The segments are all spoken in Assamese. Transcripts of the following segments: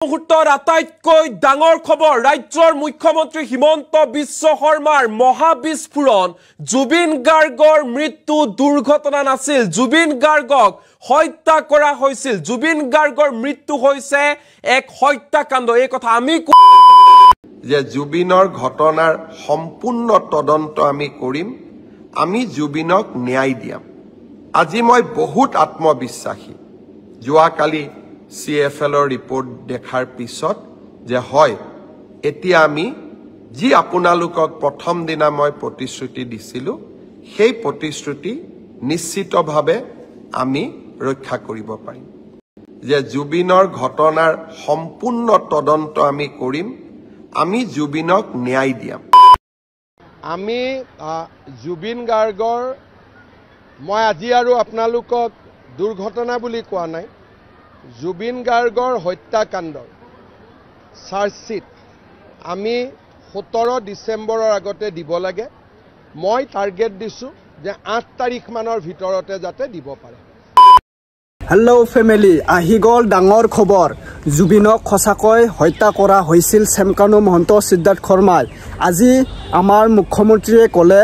মুহূৰ্তৰ আটাইতকৈ ডাঙৰ খবৰ ৰাজ্যৰ মুখ্যমন্ত্ৰী হিমন্ত বিশ্ব শৰ্মাৰ মহাবিস্ফোৰণ জুবিন গাৰ্গৰ মৃত্যু দুৰ্ঘটনা নাছিল জুবিন গাৰ্গক হত্যা কৰা হৈছিল জুবিন গাৰ্গৰ মৃত্যু হৈছে এক হত্যাকাণ্ড এই কথা আমি যে জুবিনৰ ঘটনাৰ সম্পূৰ্ণ তদন্ত আমি কৰিম আমি জুবিনক ন্যায় দিম আজি মই বহুত আত্মবিশ্বাসী যোৱাকালি CFLৰ ৰিপৰ্ট দেখাৰ পিছত যে হয় এতিয়া আমি যি আপোনালোকক প্ৰথম দিনা মই প্ৰতিশ্ৰুতি দিছিলো সেই প্ৰতিশ্ৰুতি নিশ্চিতভাৱে আমি ৰক্ষা কৰিব পাৰিম যে জুবিনৰ ঘটনাৰ সম্পূৰ্ণ তদন্ত আমি কৰিম আমি জুবিনক ন্যায় দিম আমি জুবিন গাৰ্গৰ মই আজি আৰু আপোনালোকক দুৰ্ঘটনা বুলি কোৱা নাই জুবিন গাৰ্গৰ হত্যাকাণ্ডৰ চাৰ্জশ্বিট আমি 17 ডিসেম্বৰৰ আগতে দিব লাগে মই টাৰ্গেট দিছো যে 8 তাৰিখ মানৰ ভিতৰতে যাতে দিব পাৰে হেল্ল' ফেমিলি আহি গ'ল ডাঙৰ খবৰ জুবিনক খসাকৈ হত্যা কৰা হৈছিল চেমকানু মহন্ত সিদ্ধাৰ্থ শৰ্মাই আজি আমাৰ মুখ্যমন্ত্ৰীয়ে ক'লে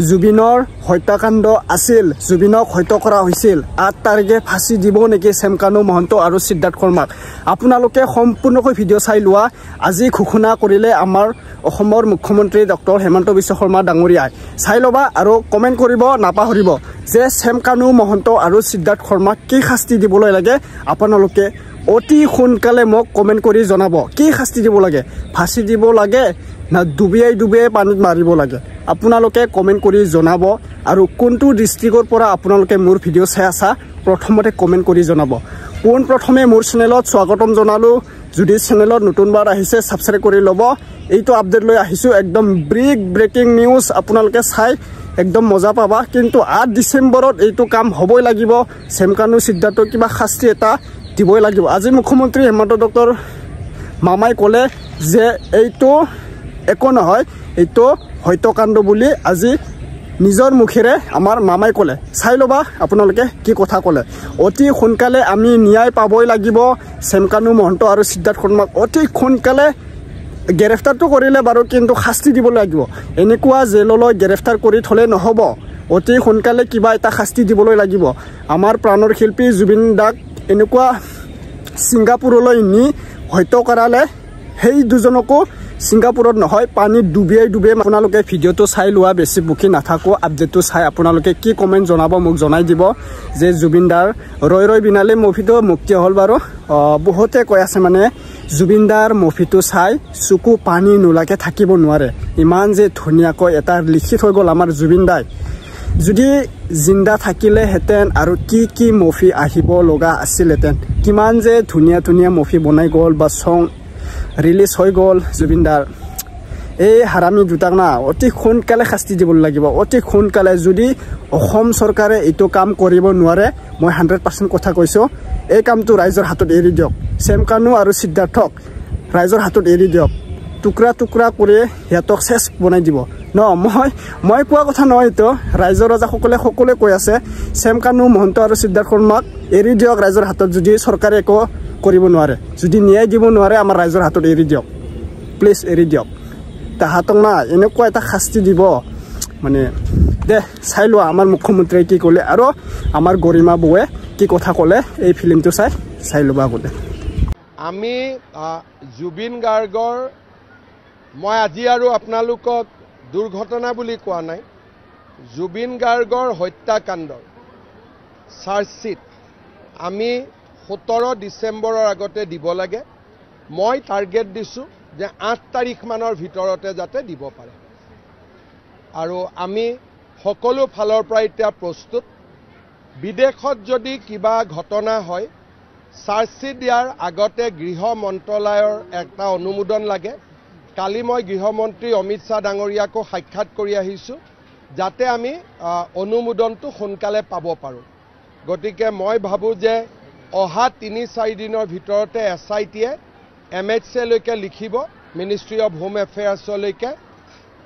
জুবিনৰ হত্যাকাণ্ড আছিল জুবিনক হত্যা কৰা হৈছিল 8 তাৰিখে ফাঁসি দিব নেকি চেমকানু মহন্ত আৰু সিদ্ধাৰ্থ শৰ্মাক আপোনালোকে সম্পূৰ্ণকৈ ভিডিঅ' চাই লোৱা আজি ঘোষণা কৰিলে আমাৰ অসমৰ মুখ্যমন্ত্ৰী ডক্টৰ হেমন্ত বিশ্ব শৰ্মা ডাঙৰীয়াই চাই ল'বা আৰু কমেন্ট কৰিব নাপাহৰিব যে চেমকানু মহন্ত আৰু সিদ্ধাৰ্থ শৰ্মাক কি শাস্তি দিবলৈ লাগে আপোনালোকে অতি সোনকালে মোক কমেন্ট কৰি জনাব কি শাস্তি দিব লাগে ফাঁসি দিব লাগে না ডুবিয়াই পানীত মাৰিব লাগে আপোনালোকে কমেন্ট কৰি জনাব আৰু কোনটো ডিস্ট্ৰিক্টৰ পৰা আপোনালোকে মোৰ ভিডিঅ' চাই আছা প্ৰথমতে কমেন্ট কৰি জনাব কোন প্ৰথমে মোৰ চেনেলত স্বাগতম জনালো যদি চেনেলত নতুনবাৰ আহিছে সাবস্ক্ৰাইব কৰি ল'ব এইটো আপডেট লৈ আহিছো একদম ব্ৰেকিং নিউজ আপোনালোকে চাই একদম মজা পাবা কিন্তু 8 ডিসেম্বৰত এইটো কাম হ'বই লাগিব চেমকানু সিদ্ধাৰ্থ কিবা শাস্তি এটা দিবই লাগিব আজি মুখ্যমন্ত্ৰী হেমন্ত ডক্টৰ মামাই ক'লে যে এইটো একো নহয় এইটো হত্যাকাণ্ড বুলি আজি নিজৰ মুখেৰে আমাৰ মামাই ক'লে চাই ল'বা আপোনালোকে কি কথা ক'লে অতি সোনকালে আমি ন্যায় পাবই লাগিব চেমকানু মহন্ত আৰু সিদ্ধাৰ্থ শৰ্মাক অতি সোনকালে গ্ৰেফতাৰটো কৰিলে বাৰু কিন্তু শাস্তি দিব লাগিব এনেকুৱা জেললৈ গ্ৰেফতাৰ কৰি থলে নহব অতি সোনকালে কিবা এটা শাস্তি দিবলৈ লাগিব আমাৰ প্ৰাণৰ শিল্পী জুবিন দাক এনেকুৱা সিংগাপুৰলৈ নি হত্যা কৰালে সেই দুজনকো সিংগাপুৰত নহয় পানী ডুবিয়াই আপোনালোকে ভিডিঅ'টো চাই লোৱা বেছি বুকি নাথাকো আপডেটটো চাই আপোনালোকে কি কমেন্ট জনাব মোক জনাই দিব যে জুবিন দাৰ ৰৈ বিনালে মুভিটো মুক্তি হ'ল বাৰু বহুতে কৈ আছে মানে জুবিন দাৰ মুভিটো চাই চকু পানী নোলাকে থাকিব নোৱাৰে ইমান যে ধুনীয়াকৈ এটা লিখি থৈ গ'ল আমাৰ জুবিন দাই যদি জিন্দা থাকিলে হেতেন আৰু কি মুভি আহিব লগা আছিল হেতেন কিমান যে ধুনীয়া মুভি বনাই গ'ল বা সং ৰিলিজ হৈ গ'ল জুবিন দাৰ এই হাৰামি দুটাক না অতি সোনকালে শাস্তি দিব লাগিব অতি সোনকালে যদি অসম চৰকাৰে এইটো কাম কৰিব নোৱাৰে মই 100% কথা কৈছো এই কামটো ৰাইজৰ হাতত এৰি দিয়ক চেমকানু আৰু সিদ্ধাৰ্থক ৰাইজৰ হাতত এৰি দিয়ক টুকুৰা কৰি হিয়াতক শেষ বনাই দিব ন মই কোৱা কথা নহয় তো ৰাইজৰ ৰাজা সকলে কৈ আছে চেমকানু মহন্ত আৰু সিদ্ধাৰ্থ শৰ্মাক এৰি দিয়ক ৰাইজৰ হাতত যদি চৰকাৰে একো কৰিব নোৱাৰে যদি ন্যায় দিব নোৱাৰে আমাৰ ৰাইজৰ হাতত এৰি দিয়ক প্লিজ এৰি দিয়ক তাহাতক না এনেকুৱা এটা শাস্তি দিব মানে দে চাই লোৱা আমাৰ মুখ্যমন্ত্ৰীয়ে কি ক'লে আৰু আমাৰ গৰিমা বৌয়ে কি কথা ক'লে এই ফিল্মটো চাই ল'বা ক'লে আমি জুবিন গাৰ্গৰ মই আজি আৰু আপোনালোকক দুৰ্ঘটনা বুলি কোৱা নাই জুবিন গাৰ্গৰ হত্যাকাণ্ডৰ চাৰ্জশ্বিট আমি 17 ডিসেম্বৰৰ আগতে দিব লাগে মই টাৰ্গেট দিছো যে 8 তাৰিখ মানৰ ভিতৰতে যাতে দিব পাৰে আৰু আমি সকলো ফালৰ পৰা এতিয়া প্ৰস্তুত বিদেশত যদি কিবা ঘটনা হয় চাৰ্জশ্বিট দিয়াৰ আগতে গৃহ মন্ত্ৰালয়ৰ এটা অনুমোদন লাগে কালি মই গৃহমন্ত্ৰী অমিত শাহ ডাঙৰীয়াকো সাক্ষাৎ কৰি আহিছো যাতে আমি অনুমোদনটো সোনকালে পাব পাৰো গতিকে মই ভাবো যে অহা 3-4 দিনৰ ভিতৰতে SITয়ে MHA লৈকে লিখিব মিনিষ্ট্ৰী অফ হোম এফেয়াৰ্ছলৈকে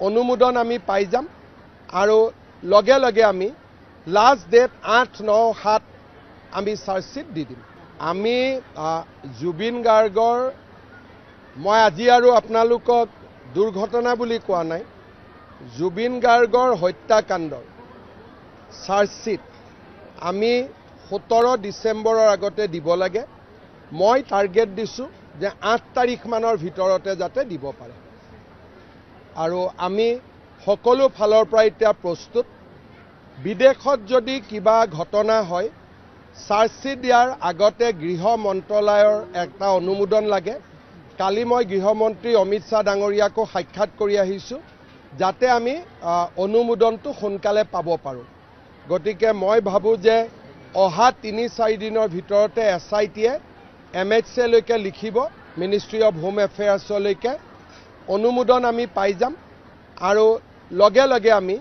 অনুমোদন আমি পাই যাম আৰু লগে আমি লাষ্ট ডেট 8-9-7 আমি চাৰ্জশ্বিট দি দিম আমি জুবিন গাৰ্গৰ মই আজি আৰু আপোনালোকক দুৰ্ঘটনা বুলি কোৱা নাই জুবিন গাৰ্গৰ হত্যাকাণ্ডৰ চাৰ্জশ্বিট আমি 17 ডিচেম্বৰৰ আগতে দিব লাগে মই টাৰ্গেট দিছোঁ যে 8 তাৰিখ মানৰ ভিতৰতে যাতে দিব পাৰে আৰু আমি সকলো ফালৰ পৰা এতিয়া প্ৰস্তুত বিদেশত যদি কিবা ঘটনা হয় চাৰ্জশ্বিট দিয়াৰ আগতে গৃহ মন্ত্ৰালয়ৰ এটা অনুমোদন লাগে কালি মই গৃহমন্ত্ৰী অমিত শ্বাহ ডাঙৰীয়াকো সাক্ষাৎ কৰি আহিছোঁ যাতে আমি অনুমোদনটো সোনকালে পাব পাৰোঁ গতিকে মই ভাবোঁ যে অহা 3-4 দিনৰ ভিতৰতে SITয়ে MHA লৈকে লিখিব মিনিষ্ট্ৰী অফ হোম এফেয়াৰ্ছলৈকে অনুমোদন আমি পাই যাম আৰু লগে লগে আমি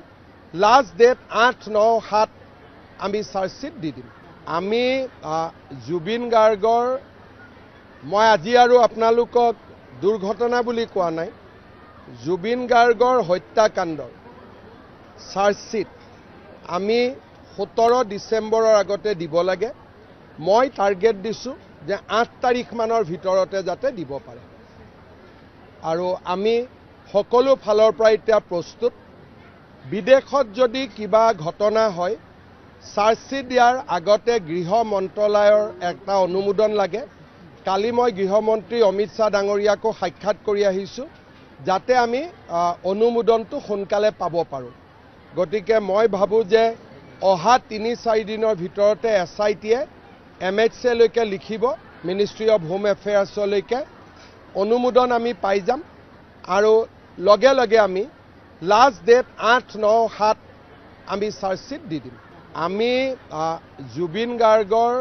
লাষ্ট ডেট 8-9-7 আমি চাৰ্জশ্বিট দি দিম আমি জুবিন গাৰ্গৰ মই আজি আৰু আপোনালোকক দুৰ্ঘটনা বুলি কোৱা নাই জুবিন গাৰ্গৰ হত্যাকাণ্ডৰ চাৰ্জশ্বিট আমি 17 ডিচেম্বৰৰ আগতে দিব লাগে মই টাৰ্গেট দিছোঁ যে 8 তাৰিখ মানৰ ভিতৰতে যাতে দিব পাৰে আৰু আমি সকলো ফালৰ পৰা এতিয়া প্ৰস্তুত বিদেশত যদি কিবা ঘটনা হয় চাৰ্জশ্বিট দিয়াৰ আগতে গৃহ মন্ত্ৰালয়ৰ এটা অনুমোদন লাগে কালি মই গৃহমন্ত্ৰী অমিত শ্বাহ ডাঙৰীয়াকো সাক্ষাৎ কৰি আহিছোঁ যাতে আমি অনুমোদনটো সোনকালে পাব পাৰোঁ গতিকে মই ভাবোঁ যে অহা 3-4 দিনৰ ভিতৰতে SITয়ে MHA লৈকে লিখিব মিনিষ্ট্ৰী অফ হোম এফেয়াৰ্ছলৈকে অনুমোদন আমি পাই যাম আৰু লগে লগে আমি লাষ্ট ডেট 8-9-7 আমি চাৰ্জশ্বিট দি দিম আমি জুবিন গাৰ্গৰ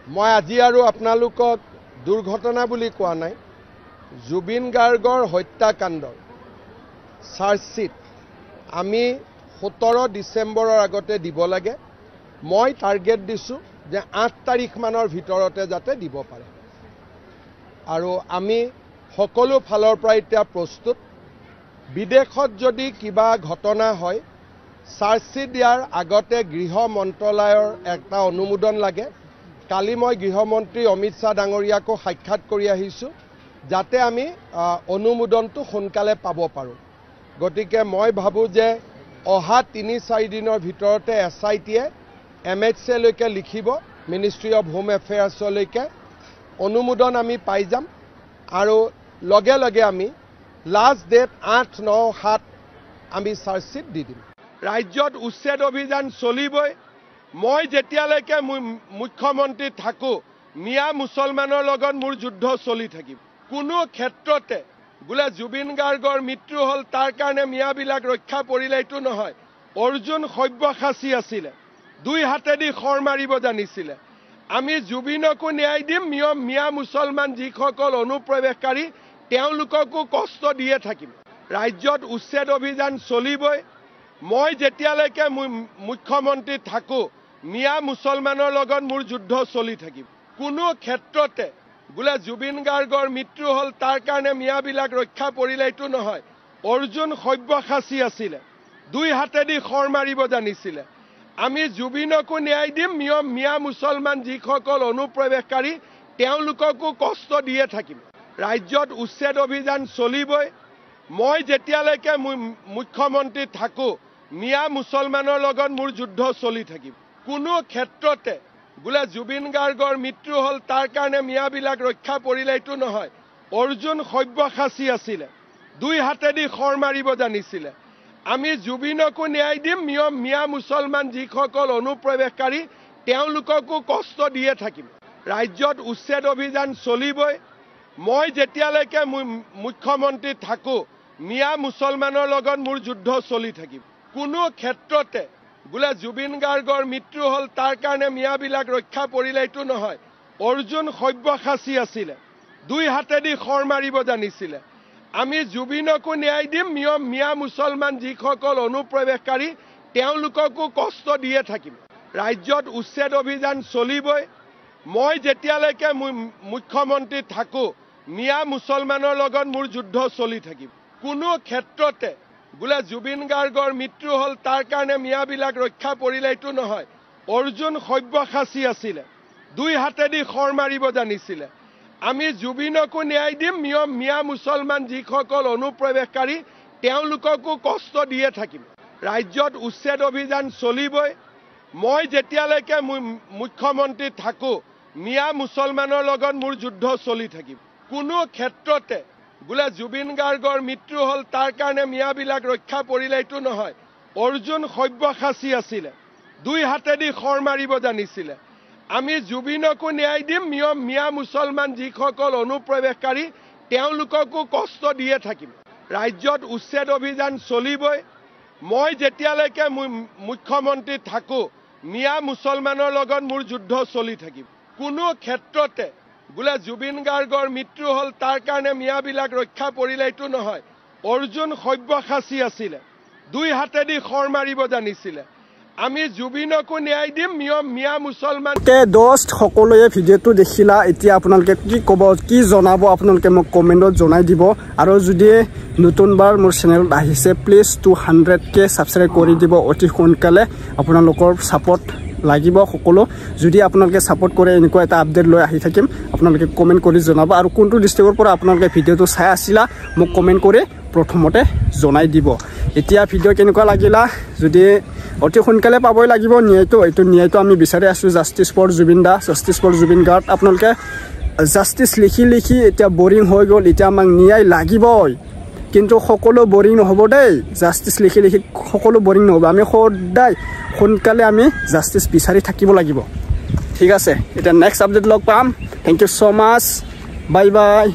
মই আজি আৰু আপোনালোকক দুৰ্ঘটনা বুলি কোৱা নাই জুবিন গাৰ্গৰ হত্যাকাণ্ডৰ চাৰ্জশ্বিট আমি 17 ডিচেম্বৰৰ আগতে দিব লাগে মই টাৰ্গেট দিছোঁ যে 8 তাৰিখ মানৰ ভিতৰতে যাতে দিব পাৰে আৰু আমি সকলো ফালৰ পৰা এতিয়া প্ৰস্তুত বিদেশত যদি কিবা ঘটনা হয় চাৰ্জশ্বিট দিয়াৰ আগতে গৃহ মন্ত্ৰালয়ৰ এটা অনুমোদন লাগে কালি মই গৃহমন্ত্ৰী অমিত শ্বাহ ডাঙৰীয়াকো সাক্ষাৎ কৰি আহিছোঁ যাতে আমি অনুমোদনটো সোনকালে পাব পাৰোঁ গতিকে মই ভাবোঁ যে অহা 3-4 দিনৰ ভিতৰতে SITয়ে MHA লৈকে লিখিব মিনিষ্ট্ৰী অফ হোম এফেয়াৰ্ছলৈকে অনুমোদন আমি পাই যাম আৰু লগে লগে আমি লাষ্ট ডেট 8-9-7 আমি চাৰ্জশ্বিট দি দিম ৰাজ্যত উচ্ছেদ অভিযান চলিবই মই যেতিয়ালৈকে মুখ্যমন্ত্ৰী থাকোঁ মিয়া মুছলমানৰ লগত মোৰ যুদ্ধ চলি থাকিব কোনো ক্ষেত্ৰতে বোলে জুবিন গাৰ্গৰ মৃত্যু হ'ল তাৰ কাৰণে মিয়াবিলাক ৰক্ষা পৰিলে এইটো নহয় অৰ্জুন সব্যসাচী আছিলে 2 হাতেদি খৰ মাৰিব জানিছিলে আমি জুবিনকো ন্যায় দিম মিয়া মুছলমান যিসকল অনুপ্ৰৱেশকাৰী তেওঁলোককো কষ্ট দিয়ে থাকিম ৰাজ্যত উচ্ছেদ অভিযান চলিবই মই যেতিয়ালৈকে মুখ্যমন্ত্ৰী থাকোঁ মিয়া মুছলমানৰ লগত মোৰ যুদ্ধ চলি থাকিব কোনো ক্ষেত্ৰতে বোলে জুবিন গাৰ্গৰ মৃত্যু হ'ল তাৰ কাৰণে মিয়াবিলাক ৰক্ষা পৰিলে এইটো নহয় অৰ্জুন সব্যসাচী আছিলে 2 হাতেদি খৰ মাৰিব জানিছিলে আমি জুবিনকো ন্যায় দিম মিয়া মুছলমান যিসকল অনুপ্ৰৱেশকাৰী তেওঁলোককো কষ্ট দিয়ে থাকিম ৰাজ্যত উচ্ছেদ অভিযান চলিবই মই যেতিয়ালৈকে মুখ্যমন্ত্ৰী থাকোঁ মিয়া মুছলমানৰ লগত মোৰ যুদ্ধ চলি থাকিব কোনো ক্ষেত্ৰতে বোলে জুবিন গাৰ্গৰ মৃত্যু হ'ল তাৰ কাৰণে মিয়াবিলাক ৰক্ষা পৰিলে এইটো নহয় অৰ্জুন সব্যসাচী আছিলে 2 হাতেদি খৰ মাৰিব জানিছিলে আমি জুবিনকো ন্যায় দিম মিয়া মুছলমান যিসকল অনুপ্ৰৱেশকাৰী তেওঁলোককো কষ্ট দিয়ে থাকিম ৰাজ্যত উচ্ছেদ অভিযান চলিবই মই যেতিয়ালৈকে মুখ্যমন্ত্ৰী থাকোঁ মিয়া মুছলমানৰ লগত মোৰ যুদ্ধ চলি থাকিব কোনো ক্ষেত্ৰতে বোলে জুবিন গাৰ্গৰ মৃত্যু হ'ল তাৰ কাৰণে মিয়াবিলাক ৰক্ষা পৰিলে এইটো নহয় অৰ্জুন সব্যসাচী আছিলে 2 হাতেদি খৰ মাৰিব জানিছিলে আমি জুবিনকো ন্যায় দিম মিয়া মুছলমান যিসকল অনুপ্ৰৱেশকাৰী তেওঁলোককো কষ্ট দিয়ে থাকিম ৰাজ্যত উচ্ছেদ অভিযান চলিবই মই যেতিয়ালৈকে মুখ্যমন্ত্ৰী থাকোঁ মিয়া মুছলমানৰ লগত মোৰ যুদ্ধ চলি থাকিব কোনো ক্ষেত্ৰতে বোলে জুবিন গাৰ্গৰ মৃত্যু হ'ল তাৰ কাৰণে মিয়াবিলাক ৰক্ষা পৰিলে এইটো নহয় অৰ্জুন সব্যসাচী আছিলে 2 হাতেদি খৰ মাৰিব জানিছিলে আমি জুবিনকো ন্যায় দিম মিয়া মুছলমান যিসকল অনুপ্ৰৱেশকাৰী তেওঁলোককো কষ্ট দিয়ে থাকিম ৰাজ্যত উচ্ছেদ অভিযান চলিবই মই যেতিয়ালৈকে মুখ্যমন্ত্ৰী থাকো মিয়া মুছলমানৰ লগত মোৰ যুদ্ধ চলি থাকিব কোনো ক্ষেত্ৰতে বোলে জুবিন গাৰ্গৰ মৃত্যু হল তাৰ কাৰণে মিয়াবিলাক ৰক্ষা পৰিলে এইটো নহয় অৰ্জুন সব্যসাচী আছিল দুই হাতেদি খৰ মাৰিব জানিছিল আমি জুবিনকো ন্যায় দিম মিয়া মুছলমান যিসকল অনুপ্ৰৱেশকাৰী তেওঁলোককো কষ্ট দিয়ে থাকিম ৰাজ্যত উচ্ছেদ অভিযান চলিবই মই যেতিয়ালৈকে মুখ্যমন্ত্ৰী থাকো মিয়া মুছলমানৰ লগত মোৰ যুদ্ধ চলি থাকিব কোনো ক্ষেত্ৰতে বোলে জুবিন গাৰ্গৰ মৃত্যু হল তাৰ কাৰণে মিয়াবিলাক ৰক্ষা পৰিলে এইটো নহয় অৰ্জুন সব্যসাচী আছিল দুই হাতেদি খৰ মাৰিব জানিছিল আমি জুবিনকো ন্যায় দিম মিয়া মুছলমান দোস্ত সকলোৱে ভিডিঅ'টো দেখিলা এতিয়া আপোনালোকে কি ক'ব কি জনাব আপোনালোকে মোক কমেণ্টত জনাই দিব আৰু যদি নতুনবাৰ মোৰ চেনেলত আহিছে প্লিজ 200K সাবস্ক্ৰাইব কৰি দিব অতি সোনকালে আপোনালোকৰ সাপোৰ্ট লাগিব সকলো যদি আপোনালোকে সাপোৰ্ট কৰে এনেকুৱা এটা আপডেট লৈ আহি থাকিম আপোনালোকে কমেণ্ট কৰি জনাব আৰু কোনটো ডিস্ট্ৰিক্টৰ পৰা আপোনালোকে ভিডিঅ'টো চাই আছিলা মোক কমেণ্ট কৰি প্ৰথমতে জনাই দিব এতিয়া ভিডিঅ' কেনেকুৱা লাগিলা যদি অতি সোনকালে পাবই লাগিব ন্যায়টো এইটো ন্যায়টো আমি বিচাৰি আছো জাস্টিস ফৰ জুবিন দা জাস্টিস ফৰ জুবিন গাৰ্গ আপোনালোকে জাস্টিস লিখি এতিয়া বৰিং হৈ গ'ল এতিয়া আমাক ন্যায় লাগিবই কিন্তু সকলো বৰিং নহব দেই জাস্টিস লিখি সকলো বৰিং নহব আমি সদায় সোনকালে আমি জাস্টিস বিচাৰি থাকিব লাগিব ঠিক আছে এটা নেক্সট আপডেট লগ পাম thank you so much bye by